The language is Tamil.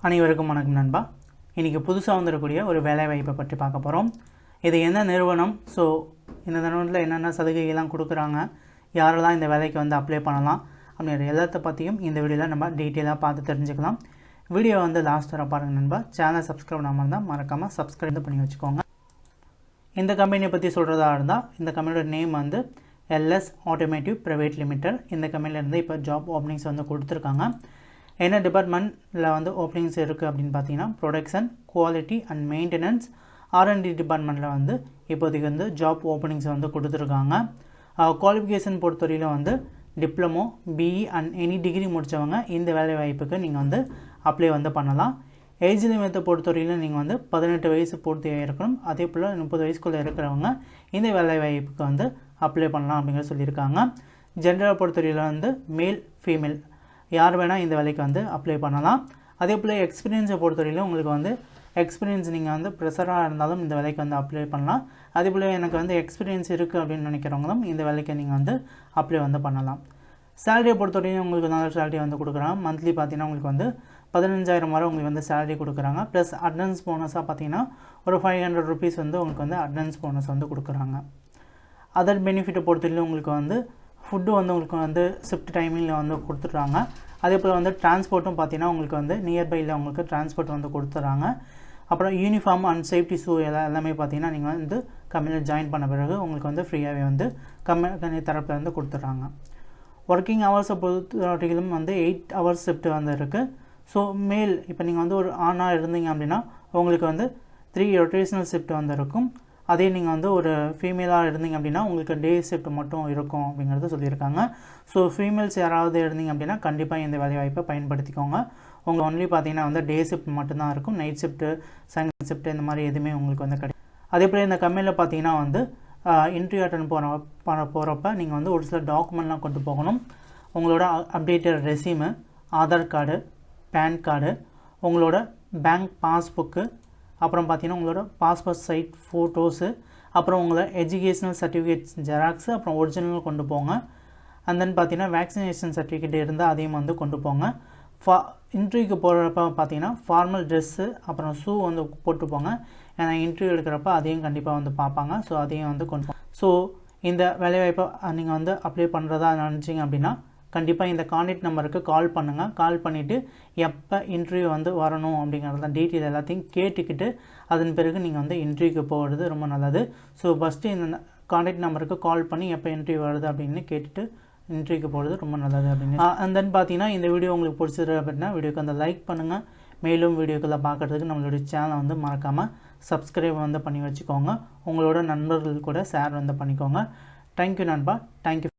அனைவருக்கும் வணக்கம் நண்பா. இன்றைக்கி புதுசாக வந்துடக்கூடிய ஒரு வேலைவாய்ப்பை பற்றி பார்க்க போகிறோம். இது என்ன நிறுவனம், ஸோ இந்த நிறுவனத்தில் என்னென்ன சலுகைகள்லாம் கொடுக்குறாங்க, யாரெல்லாம் இந்த வேலைக்கு வந்து அப்ளை பண்ணலாம் அப்படிங்கிற எல்லாத்த பற்றியும் இந்த வீடியோவில் நம்ம டீட்டெயிலாக பார்த்து தெரிஞ்சுக்கலாம். வீடியோ வந்து லாஸ்ட் வர பாருங்கள் நண்பா. சேனல் சப்ஸ்கிரைப் பண்ணாமல் இருந்தால் மறக்காமல் சப்ஸ்கிரைப் பண்ணி வச்சுக்கோங்க. இந்த கம்பெனியை பற்றி சொல்கிறதா இருந்தால் இந்த கம்பெனியோட நேம் வந்து LS Automotive Private Limited. இந்த கம்பெனிலேருந்து இப்போ ஜாப் ஓப்பனிங்ஸ் வந்து கொடுத்துருக்காங்க. என்ன டிபார்ட்மெண்ட்டில் வந்து ஓப்பனிங்ஸ் இருக்குது அப்படின்னு பார்த்தீங்கன்னா production, quality and maintenance, R&D டிபார்ட்மெண்ட்டில் வந்து இப்போதைக்கு வந்து ஜாப் ஓப்பனிங்ஸ் வந்து கொடுத்துருக்காங்க. குவாலிஃபிகேஷன் பொறுத்தவரையிலும் வந்து diploma, BE and any degree முடித்தவங்க இந்த வேலை வாய்ப்புக்கு நீங்கள் வந்து அப்ளை வந்து பண்ணலாம். ஏஜ் லிமிட்டை பொறுத்தவரையிலும் நீங்கள் வந்து 18 வயசு பூர்த்தியாக இருக்கணும். அதே போல் 30 வயசுக்குள்ளே இருக்கிறவங்க இந்த வேலை வாய்ப்புக்கு வந்து அப்ளை பண்ணலாம் அப்படிங்கிற சொல்லியிருக்காங்க. ஜெண்டரை பொறுத்தவரையில் வந்து மேல், ஃபீமேல் யார் வேணால் இந்த வேலைக்கு வந்து அப்ளை பண்ணலாம். அதே போல் எக்ஸ்பீரியன்ஸை பொறுத்தவரையிலும் உங்களுக்கு வந்து எக்ஸ்பீரியன்ஸ் நீங்கள் வந்து ப்ரெஷராக இருந்தாலும் இந்த வேலைக்கு வந்து அப்ளை பண்ணலாம். அதே போல் எனக்கு வந்து எக்ஸ்பீரியன்ஸ் இருக்குது அப்படின்னு நினைக்கிறவங்களும் இந்த வேலைக்கு நீங்கள் வந்து அப்ளை வந்து பண்ணலாம். சேலரியை பொறுத்தவரையும் உங்களுக்கு நல்ல சேலரி வந்து கொடுக்குறாங்க. மந்த்லி பார்த்தீங்கன்னா உங்களுக்கு வந்து 15,000 வரை உங்களுக்கு வந்து சேலரி கொடுக்குறாங்க. ப்ளஸ் அட்டனன்ஸ் போனஸாக பார்த்தீங்கன்னா ஒரு 500 ருபீஸ் வந்து உங்களுக்கு வந்து அட்டனன்ஸ் போனஸ் வந்து கொடுக்குறாங்க. அதர் பெனிஃபிட்டை பொறுத்தவரையிலும் உங்களுக்கு வந்து ஃபுட்டு வந்து உங்களுக்கு வந்து ஷிஃப்ட் டைமிங்கில் வந்து கொடுத்துட்றாங்க. அதே போல் வந்து டிரான்ஸ்போர்ட்டும் பார்த்தீங்கன்னா உங்களுக்கு வந்து நியர்பையில் உங்களுக்கு டிரான்ஸ்போர்ட் வந்து கொடுத்துட்றாங்க. அப்புறம் யூனிஃபார்ம் அண்ட் சேஃப்டி ஷூ எல்லாமே பார்த்தீங்கன்னா நீங்கள் வந்து கம்பெனியில் ஜாயின் பண்ண பிறகு உங்களுக்கு வந்து ஃப்ரீயாகவே வந்து கம்பெனி தரப்பில் வந்து கொடுத்துட்றாங்க. ஒர்க்கிங் ஹவர்ஸை பொறுத்தவரையிலும் வந்து 8 ஹவர்ஸ் ஷிஃப்ட் வந்து இருக்குது. ஸோ மேல் இப்போ நீங்கள் வந்து ஒரு ஆணாக இருந்தீங்க அப்படின்னா உங்களுக்கு வந்து 3 ரொட்டேஷனல் ஷிஃப்ட் வந்து இருக்கும். அதே நீங்கள் வந்து ஒரு ஃபீமேலாக இருந்தீங்க அப்படின்னா உங்களுக்கு டே ஷிஃப்ட் மட்டும் இருக்கும் அப்படிங்கிறது சொல்லியிருக்காங்க. ஸோ ஃபீமேல்ஸ் யாராவது இருந்தீங்க அப்படின்னா கண்டிப்பாக இந்த வேலைவாய்ப்பை பயன்படுத்திக்கோங்க. உங்களுக்கு ஒன்லி பார்த்தீங்கன்னா வந்து டே ஷிஃப்ட் மட்டும்தான் இருக்கும். நைட் ஷிஃப்ட்டு, செகண்ட் ஷிஃப்ட் இந்த மாதிரி எதுவுமே உங்களுக்கு வந்து கிடையாது. அதே போல் இந்த கம்பெனியில் பார்த்தீங்கன்னா வந்து இன்டர்வியூ அட்டன் போகிறப்ப நீங்கள் வந்து ஒரு சில டாக்குமெண்ட்லாம் கொண்டு போகணும். உங்களோட updated resume, Aadhaar card, PAN card, உங்களோட பேங்க் பாஸ்புக்கு, அப்புறம் பார்த்தீங்கன்னா உங்களோட பாஸ்போர்ட் சைட் ஃபோட்டோஸு, அப்புறம் உங்களோட எஜுகேஷ்னல் சர்டிஃபிகேட்ஸ் ஜெராக்ஸு, அப்புறம் ஒரிஜினல் கொண்டு போங்க. அண்ட் தென் பார்த்தீங்கன்னா வேக்சினேஷன் சர்டிஃபிகேட் இருந்தால் அதையும் வந்து கொண்டு போங்க. இன்டர்வியூக்கு போகிறப்ப பார்த்தீங்கன்னா ஃபார்மல் ட்ரெஸ்ஸு அப்புறம் ஷூ வந்து போட்டு போங்க. ஏன்னா இன்டர்வியூ எடுக்கிறப்ப அதையும் கண்டிப்பாக வந்து பார்ப்பாங்க. ஸோ அதையும் வந்து கொண்டு போங்க. ஸோ இந்த வேலைவாய்ப்பை நீங்கள் வந்து அப்ளை பண்ணுறதா நினச்சிங்க அப்படின்னா கண்டிப்பாக இந்த கான்டாக்ட் நம்பருக்கு கால் பண்ணுங்கள். கால் பண்ணிவிட்டு எப்போ இன்டர்வியூ வந்து வரணும் அப்படிங்கிறத டீட்டெயில் எல்லாத்தையும் கேட்டுக்கிட்டு அதன் பிறகு நீங்கள் வந்து இன்டர்வியூக்கு போகிறது ரொம்ப நல்லது. ஸோ ஃபஸ்ட்டு இந்த கான்டாக்ட் நம்பருக்கு கால் பண்ணி எப்போ இன்டர்வியூ வருது அப்படின்னு கேட்டுட்டு இன்டர்வியூக்கு போகிறது ரொம்ப நல்லது அப்படின்னு. அண்ட் தென் பார்த்தீங்கன்னா இந்த வீடியோ உங்களுக்கு பிடிச்சது அப்படின்னா வீடியோக்கு வந்து லைக் பண்ணுங்கள். மேலும் வீடியோக்களை பார்க்குறதுக்கு நம்மளுடைய சேனலை வந்து மறக்காமல் சப்ஸ்கிரைப் வந்து பண்ணி வச்சுக்கோங்க. உங்களோட நண்பர்கள் கூட ஷேர் வந்து பண்ணிக்கோங்க. தேங்க்யூ நண்பா. தேங்க்யூ.